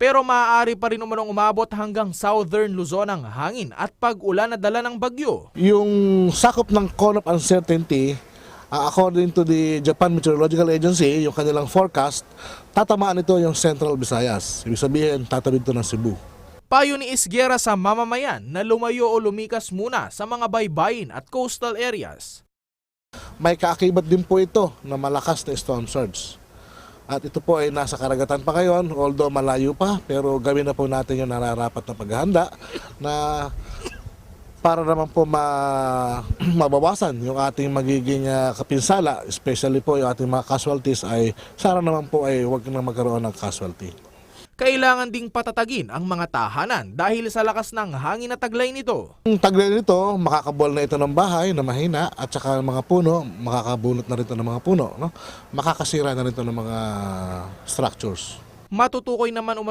Pero maaari pa rin umanong umabot hanggang southern Luzon ang hangin at pag-ulan na dala ng bagyo. Yung sakop ng cone of uncertainty, according to the Japan Meteorological Agency, yung kanilang forecast, tatamaan ito yung Central Visayas. Ibig sabihin, tatawid ito ng Cebu. Payo ni Isguera sa mamamayan na lumayo o lumikas muna sa mga baybayin at coastal areas. May kaakibat din po ito na malakas na storm surge. At ito po ay nasa karagatan pa ngayon, although malayo pa, pero gawin na po natin yung nararapat na paghahanda na para naman po mabawasan yung ating magiging kapinsala, especially po yung ating mga casualties ay sana naman po ay huwag na magkaroon ng casualty. Kailangan ding patatagin ang mga tahanan dahil sa lakas ng hangin na taglay nito. Ang taglay nito, makakabol na ito ng bahay na mahina at saka mga puno, makakabunot na rito ng mga puno, no? Makakasira na rito ng mga structures. Matutukoy naman umano